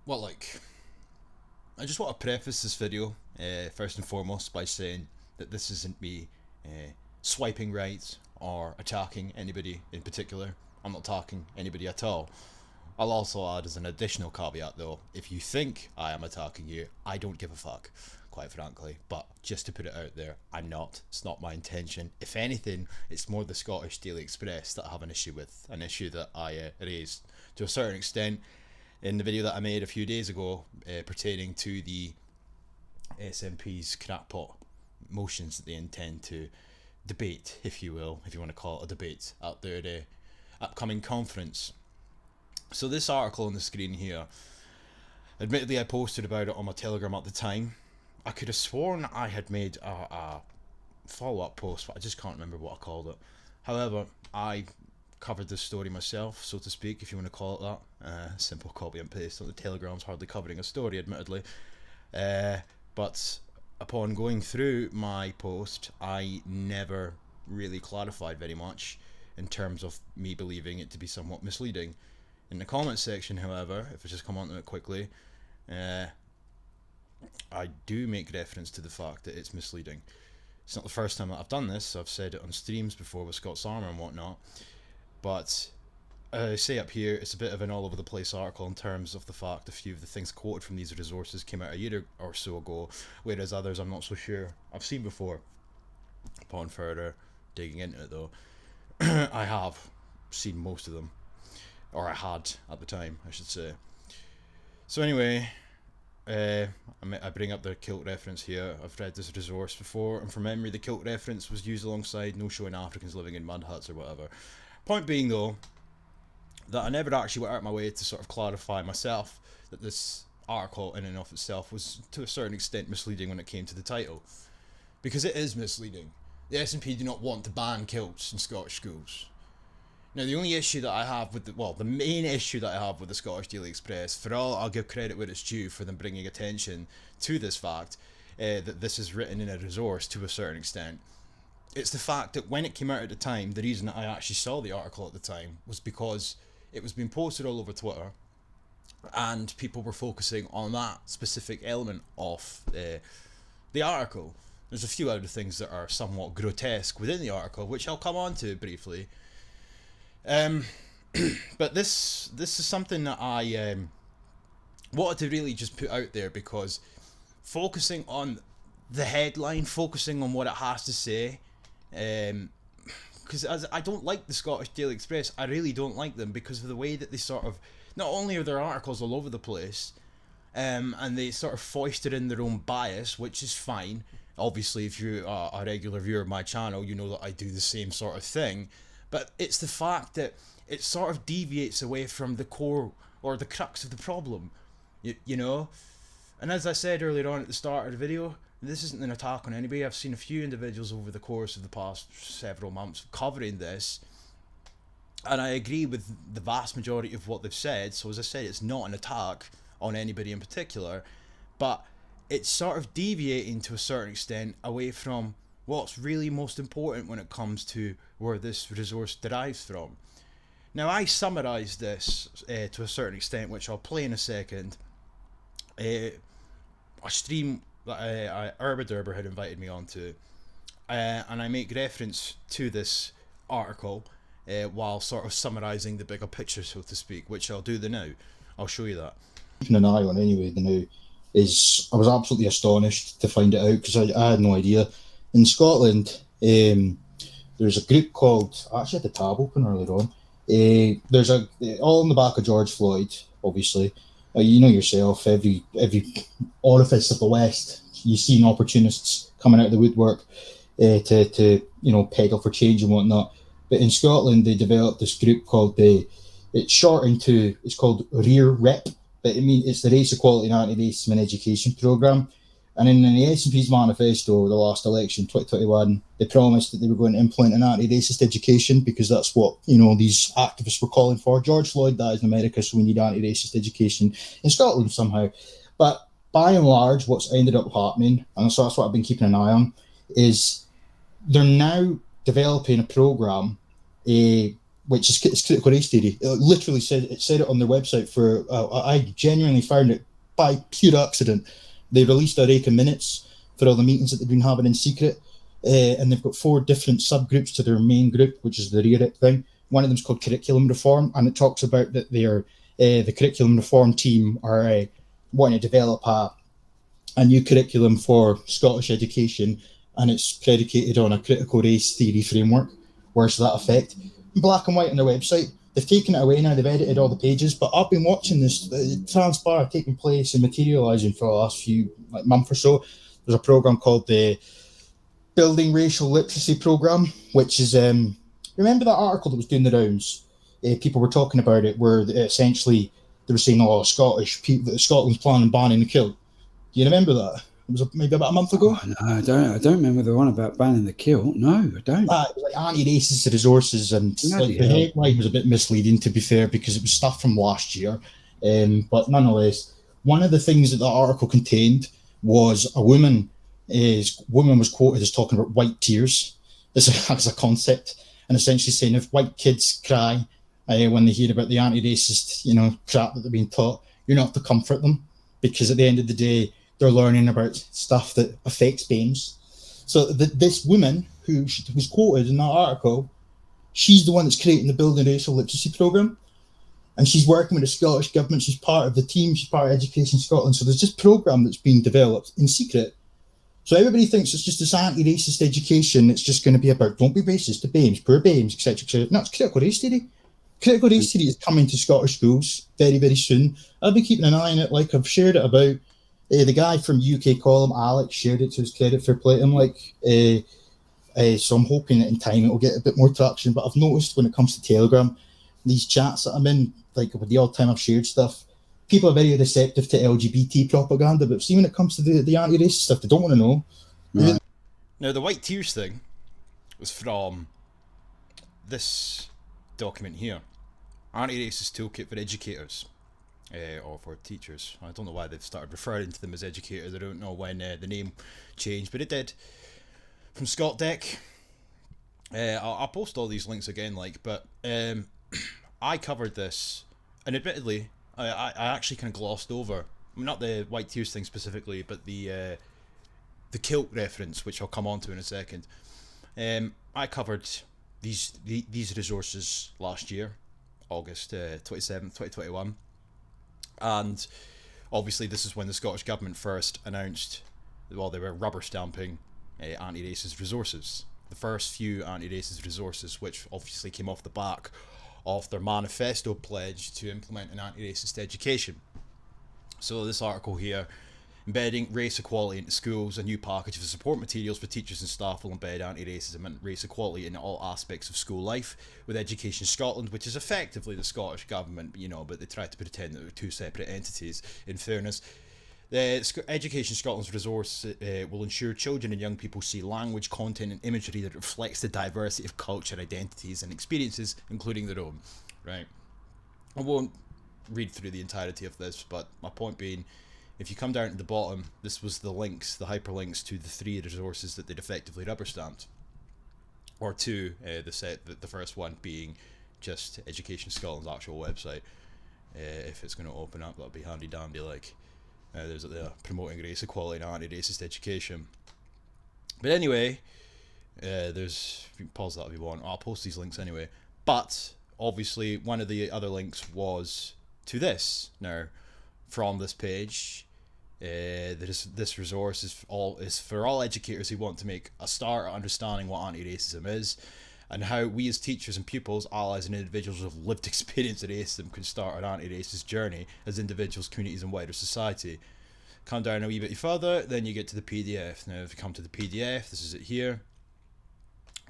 Well, like, I just want to preface this video, first and foremost, by saying that this isn't me swiping right or attacking anybody in particular. I'm not attacking anybody at all. I'll also add as an additional caveat though, if you think I am attacking you, I don't give a fuck, quite frankly. But just to put it out there, I'm not. It's not my intention. If anything, it's more the Scottish Daily Express that I have an issue with, an issue that I raised to a certain extent in the video that I made a few days ago pertaining to the SNP's crackpot motions that they intend to debate, if you will, if you want to call it a debate, at their upcoming conference. So this article on the screen here, admittedly I posted about it on my Telegram at the time. I could have sworn I had made a follow-up post, but I just can't remember what I called it. However, I covered this story myself, so to speak, if you want to call it that. Simple copy and paste on the Telegram's hardly covering a story, admittedly. But upon going through my post, I never really clarified very much in terms of me believing it to be somewhat misleading. In the comment section, however, if I just come on to it quickly, I do make reference to the fact that it's misleading. It's not the first time that I've done this. I've said it on streams before with Scott's Armour and whatnot. But I say up here, it's a bit of an all over the place article in terms of the fact a few of the things quoted from these resources came out a year or so ago, whereas others I'm not so sure I've seen before. Upon further digging into it though, I have seen most of them. Or I had at the time, I should say. So anyway, I bring up the kilt reference here. I've read this resource before, and from memory the kilt reference was used alongside no showing Africans living in mud huts or whatever. Point being though, that I never actually went out of my way to sort of clarify myself that this article in and of itself was to a certain extent misleading when it came to the title. Because it is misleading. The SNP do not want to ban kilts in Scottish schools. Now, the only issue that I have with the main issue that I have with the Scottish Daily Express, for all I'll give credit where it's due for them bringing attention to this fact, that this is written in a resource to a certain extent, it's the fact that when it came out at the time, the reason that I actually saw the article at the time was because it was being posted all over Twitter, and people were focusing on that specific element of the article. There's a few other things that are somewhat grotesque within the article, which I'll come on to briefly. But this is something that I wanted to really just put out there, because focusing on the headline, focusing on what it has to say, because I don't like the Scottish Daily Express. I really don't like them because of the way that they sort of, not only are their articles all over the place, and they sort of foisted in their own bias, which is fine. Obviously, if you're a regular viewer of my channel, you know that I do the same sort of thing. But it's the fact that it sort of deviates away from the core or the crux of the problem, you know? And as I said earlier on at the start of the video, this isn't an attack on anybody. I've seen a few individuals over the course of the past several months covering this, and I agree with the vast majority of what they've said. So as I said, it's not an attack on anybody in particular, but it's sort of deviating to a certain extent away from what's really most important when it comes to where this resource derives from. Now, I summarised this to a certain extent, which I'll play in a second. A stream that Derber had invited me onto, and I make reference to this article while sort of summarising the bigger picture, so to speak, which I'll do now. I'll show you that. Keeping an eye on anyway, the now is I was absolutely astonished to find it out, because I had no idea. In Scotland, there's a group called, I actually had the tab open earlier on. There's all in the back of George Floyd, obviously. You know yourself, every orifice of the West, you've seen opportunists coming out of the woodwork to peddle for change and whatnot. But in Scotland, they developed this group called it's called Rear Rep, but it's the Race Equality and Anti-Racism in Education programme. And in the SNP's manifesto, the last election, 2021, they promised that they were going to implement an anti-racist education, because that's what, these activists were calling for. George Floyd dies in America, so we need anti-racist education in Scotland somehow. But by and large, what's ended up happening, and so that's what I've been keeping an eye on, is they're now developing a programme which is it's critical race theory. It literally said it on their website for. I genuinely found it by pure accident. They released a rake of minutes for all the meetings that they've been having in secret, and they've got 4 different subgroups to their main group, which is the RERIC thing. One of them is called curriculum reform, and it talks about that they are the curriculum reform team are wanting to develop a new curriculum for Scottish education, and it's predicated on a critical race theory framework. Where's that effect? In black and white on their website. They've taken it away now, they've edited all the pages, but I've been watching this transpire taking place and materialising for the last few month or so. There's a programme called the Building Racial Literacy Programme, which is, remember that article that was doing the rounds? People were talking about it, where essentially they were saying, oh, Scotland's planning on banning the kilt. Do you remember that? It was maybe about a month ago. Oh, no, I don't remember the one about banning the kilt. No, I don't. It was like anti-racist resources, and the headline was a bit misleading, to be fair, because it was stuff from last year. But nonetheless, one of the things that the article contained was a woman was quoted as talking about white tears as a concept, and essentially saying if white kids cry when they hear about the anti-racist crap that they're being taught, you're not to comfort them, because at the end of the day they're learning about stuff that affects BAMEs. So this woman who was quoted in that article, she's the one that's creating the Building Racial Literacy Programme, and she's working with the Scottish Government. She's part of the team, she's part of Education Scotland. So there's this programme that's being developed in secret. So everybody thinks it's just this anti-racist education. It's just going to be about don't be racist to BAMEs, poor BAMEs, etc., etc. No, it's critical race theory. Critical race theory is coming to Scottish schools very, very soon. I'll be keeping an eye on it. Like I've shared it about. The guy from UK Column, Alex, shared it to his credit for play. So I'm hoping that in time it will get a bit more traction. But I've noticed when it comes to Telegram, these chats that I'm in, like with the odd time I've shared stuff, people are very receptive to LGBT propaganda. But see, when it comes to the anti-racist stuff, they don't want to know. Right. Now, the white tears thing was from this document here, Anti-Racist Toolkit for Educators. Or for teachers. I don't know why they've started referring to them as educators. I don't know when the name changed, but it did. From Scott Deck. I'll post all these links again, but I covered this, and admittedly, I actually kind of glossed over, not the white tears thing specifically, but the kilt reference, which I'll come on to in a second. I covered these resources last year, August 27th, 2021. And obviously this is when the Scottish Government first announced, well, they were rubber stamping anti-racist resources. The first few anti-racist resources, which obviously came off the back of their manifesto pledge to implement an anti-racist education. So this article here, embedding race equality into schools, a new package of support materials for teachers and staff will embed anti-racism and race equality in all aspects of school life, with Education Scotland, which is effectively the Scottish Government, but they try to pretend that they're two separate entities, in fairness. The Education Scotland's resource will ensure children and young people see language, content and imagery that reflects the diversity of culture, identities and experiences, including their own. Right. I won't read through the entirety of this, but my point being, if you come down to the bottom, this was the links, the hyperlinks to the 3 resources that they'd effectively rubber stamped. Or 2, the first one being just Education Scotland's actual website. If it's going to open up, that'll be handy dandy. There's promoting race equality and anti-racist education. But anyway, you can pause that if you want. I'll post these links anyway. But obviously, one of the other links was to this. Now, from this page, this resource is for all educators who want to make a start at understanding what anti-racism is, and how we as teachers and pupils, allies and individuals with lived experience of racism can start an anti-racist journey as individuals, communities and wider society. Come down a wee bit further, then you get to the PDF. Now if you come to the PDF, this is it here.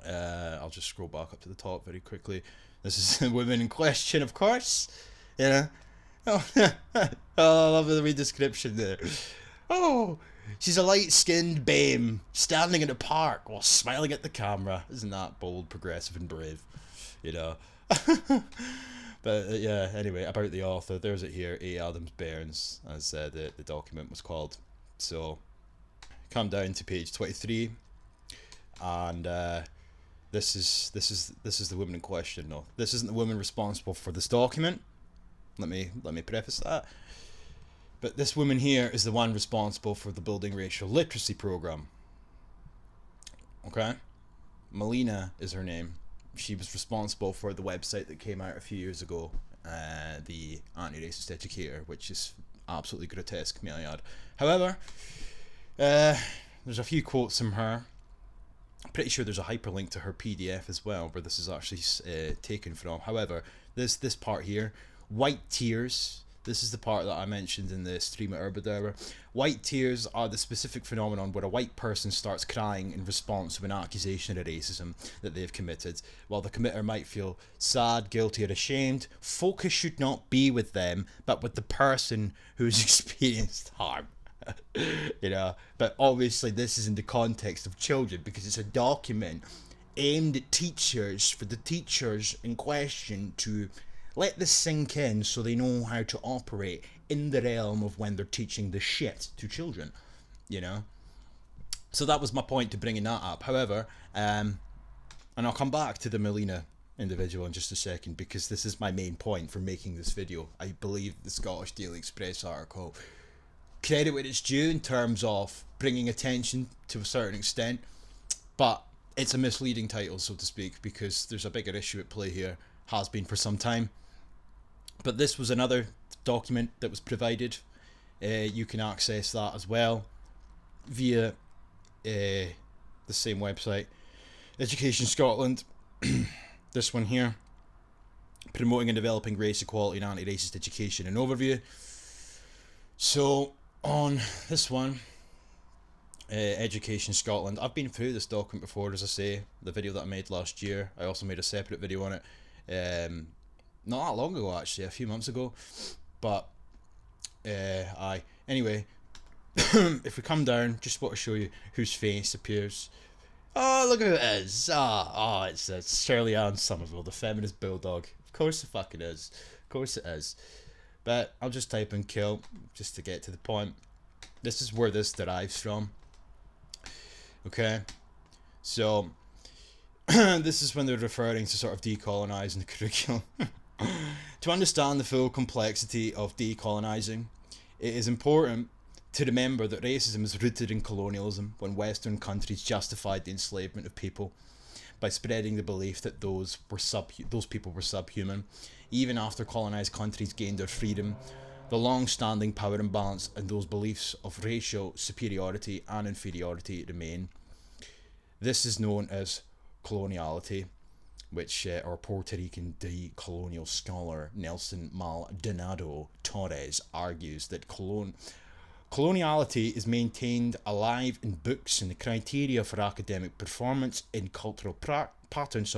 I'll just scroll back up to the top very quickly. This is the women in question, of course. Oh, I love the wee description there. Oh, she's a light-skinned BAME standing in a park while smiling at the camera. Isn't that bold, progressive, and brave? But yeah, anyway, about the author, there's it here, A. Adams Bairns, as the document was called. So, come down to page 23, and this is the woman in question. No, this isn't the woman responsible for this document. Let me preface that. But this woman here is the one responsible for the Building Racial Literacy program. Okay? Melina is her name. She was responsible for the website that came out a few years ago, the Anti-Racist Educator, which is absolutely grotesque, may I add. However, there's a few quotes from her. I'm pretty sure there's a hyperlink to her PDF as well, where this is actually taken from. However, this part here, white tears. This is the part that I mentioned in the stream at Urbadower. White tears are the specific phenomenon where a white person starts crying in response to an accusation of racism that they've committed. While the committer might feel sad, guilty, or ashamed, focus should not be with them, but with the person who's experienced harm. You know, but obviously this is in the context of children, because it's a document aimed at teachers, for the teachers in question to let this sink in so they know how to operate in the realm of when they're teaching the shit to children, you know. So that was my point to bringing that up. However, and I'll come back to the Melina individual in just a second, because this is my main point for making this video. I believe the Scottish Daily Express article, credit where it's due in terms of bringing attention to a certain extent, but it's a misleading title, so to speak, because there's a bigger issue at play here, has been for some time. But this was another document that was provided. You can access that as well via the same website, Education Scotland. This one here, promoting and developing race equality and anti-racist education, an overview. So on this one, Education Scotland, I've been through this document before, as I say, the video that I made last year. I also made a separate video on it, not that long ago actually, a few months ago. But anyway, if we come down, just want to show you whose face appears. Oh, look who it is. It's Shirley Ann Somerville, the feminist bulldog. Of course the fuck it is. Of course it is. But I'll just type in kilt just to get to the point. This is where this derives from. Okay, so this is when they're referring to sort of decolonising the curriculum. To understand the full complexity of decolonising, it is important to remember that racism is rooted in colonialism, when Western countries justified the enslavement of people by spreading the belief that those people were subhuman. Even after colonised countries gained their freedom, the long-standing power imbalance and those beliefs of racial superiority and inferiority remain. This is known as coloniality, which our Puerto Rican decolonial scholar Nelson Maldonado Torres argues that coloniality is maintained alive in books and the criteria for academic performance, in cultural patterns,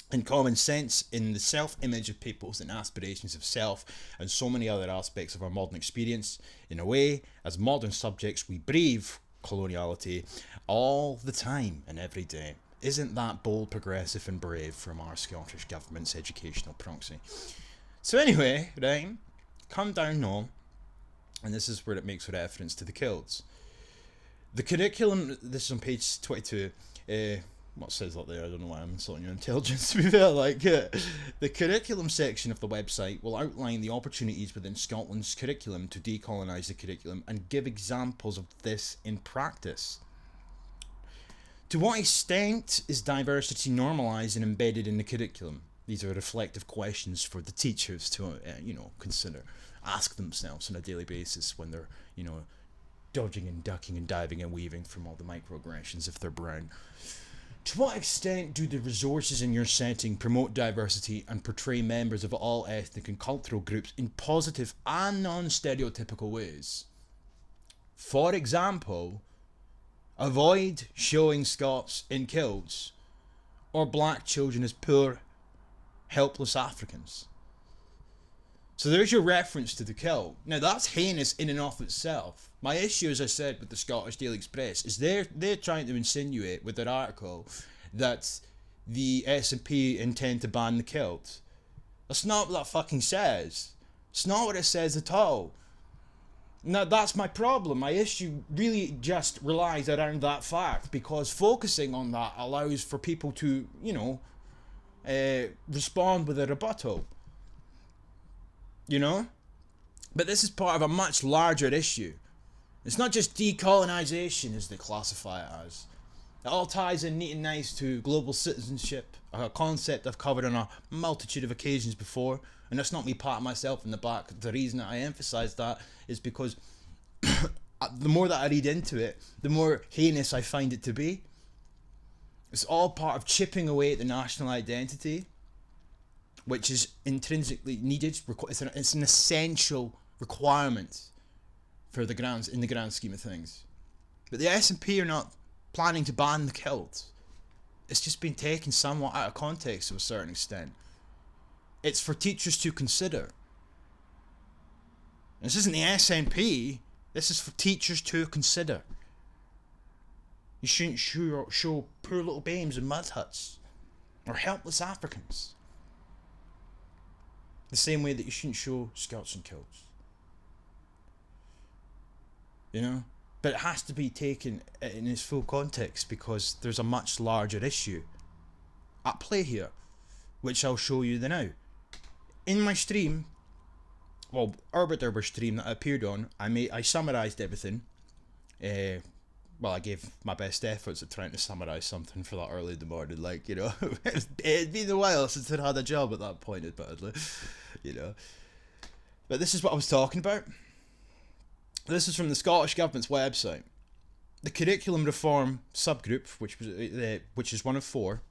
in common sense, in the self-image of peoples and aspirations of self, and so many other aspects of our modern experience. In a way, as modern subjects, we brave coloniality all the time and every day. Isn't that bold, progressive and brave from our Scottish Government's educational proxy? So anyway, right, come down now, and this is where it makes reference to the kilts. The curriculum, this is on page 22, what says that there, I don't know why I'm insulting your intelligence, to be fair, the curriculum section of the website will outline the opportunities within Scotland's curriculum to decolonise the curriculum and give examples of this in practice. To what extent is diversity normalised and embedded in the curriculum? These are reflective questions for the teachers to, consider, ask themselves on a daily basis when they're, dodging and ducking and diving and weaving from all the microaggressions if they're brown. To what extent do the resources in your setting promote diversity and portray members of all ethnic and cultural groups in positive and non-stereotypical ways? For example, avoid showing Scots in kilts or black children as poor, helpless Africans. So there's your reference to the kilt. Now that's heinous in and of itself. My issue, as I said, with the Scottish Daily Express is they're trying to insinuate with their article that the SNP intend to ban the kilt. That's not what that fucking says. It's not what it says at all. Now that's my problem. My issue really just relies around that fact, because focusing on that allows for people to, respond with a rebuttal. But this is part of a much larger issue. It's not just decolonization, as they classify it as. It all ties in neat and nice to global citizenship, a concept I've covered on a multitude of occasions before, and that's not me patting myself in the back. The reason that I emphasise that is because the more that I read into it, the more heinous I find it to be. It's all part of chipping away at the national identity, which is intrinsically needed. It's an essential requirement for in the grand scheme of things. But the SNP are not planning to ban the kilt. It's just been taken somewhat out of context to a certain extent. It's for teachers to consider. This isn't the SNP. This is for teachers to consider. You shouldn't show poor little babes in mud huts or helpless Africans the same way that you shouldn't show skirts and kilts. But it has to be taken in its full context, because there's a much larger issue at play here, which I'll show you now. In my stream, Urber stream that I appeared on, I summarised everything. I gave my best efforts at trying to summarise something for that early in the morning. It'd been a while since I'd had a job at that point, admittedly. But this is what I was talking about. This is from the Scottish Government's website. The curriculum reform subgroup, which is one of 4,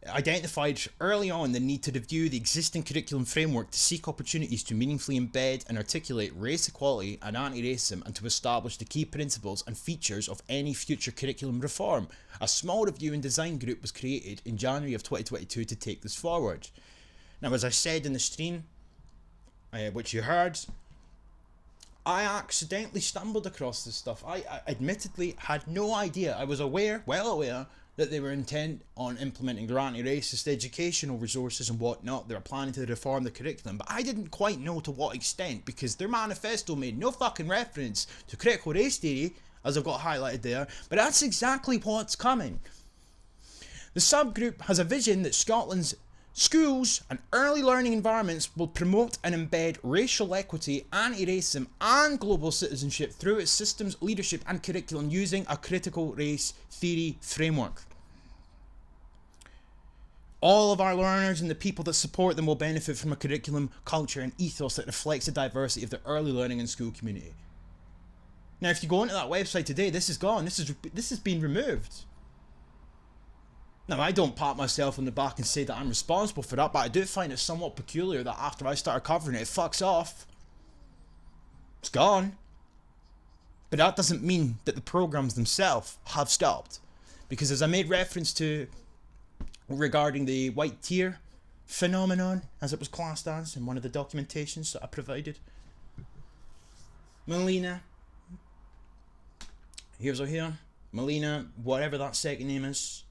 identified early on the need to review the existing curriculum framework to seek opportunities to meaningfully embed and articulate race equality and anti-racism, and to establish the key principles and features of any future curriculum reform. A small review and design group was created in January of 2022 to take this forward. Now, as I said in the stream, which you heard, I accidentally stumbled across this stuff. I admittedly had no idea. I was well aware, that they were intent on implementing their anti-racist educational resources and whatnot. They were planning to reform the curriculum, but I didn't quite know to what extent, because their manifesto made no fucking reference to critical race theory, as I've got highlighted there, but that's exactly what's coming. The subgroup has a vision that Scotland's schools and early learning environments will promote and embed racial equity, anti-racism and global citizenship through its systems, leadership and curriculum, using a critical race theory framework. All of our learners and the people that support them will benefit from a curriculum, culture and ethos that reflects the diversity of the early learning and school community. Now, if you go onto that website today, this is gone. This has been removed. Now, I don't pat myself on the back and say that I'm responsible for that, but I do find it somewhat peculiar that after I started covering it, it fucks off. It's gone. But that doesn't mean that the programs themselves have stopped. Because as I made reference to regarding the white tear phenomenon, as it was classed as in one of the documentations that I provided, Melina, here's her here, Melina, whatever that second name is,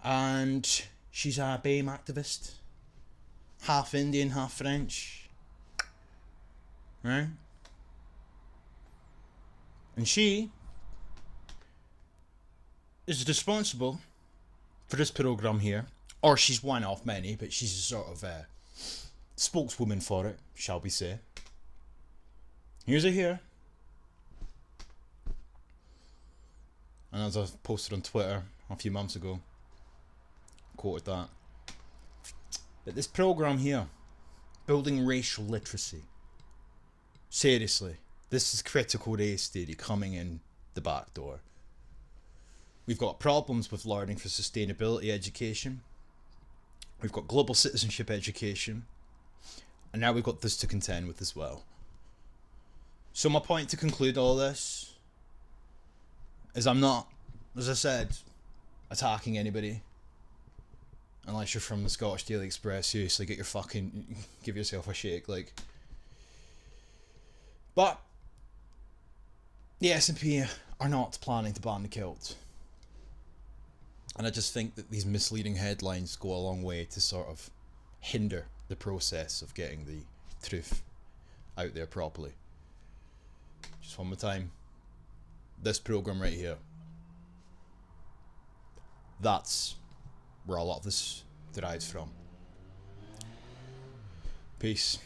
and she's a BAME activist, half Indian, half French, right? And she is responsible for this program here, or she's one of many, but she's a sort of a spokeswoman for it, shall we say. Here's her here. And as I posted on Twitter a few months ago, quoted that. But this program here, building racial literacy, seriously, this is critical race theory coming in the back door. We've got problems with learning for sustainability education. We've got global citizenship education. And now we've got this to contend with as well. So my point to conclude all this is I'm not, as I said, attacking anybody. Unless you're from the Scottish Daily Express, seriously, give yourself a shake, like. But the SNP are not planning to ban the kilt. And I just think that these misleading headlines go a long way to sort of hinder the process of getting the truth out there properly. Just one more time. This program right here. That's where a lot of this derives from. Peace.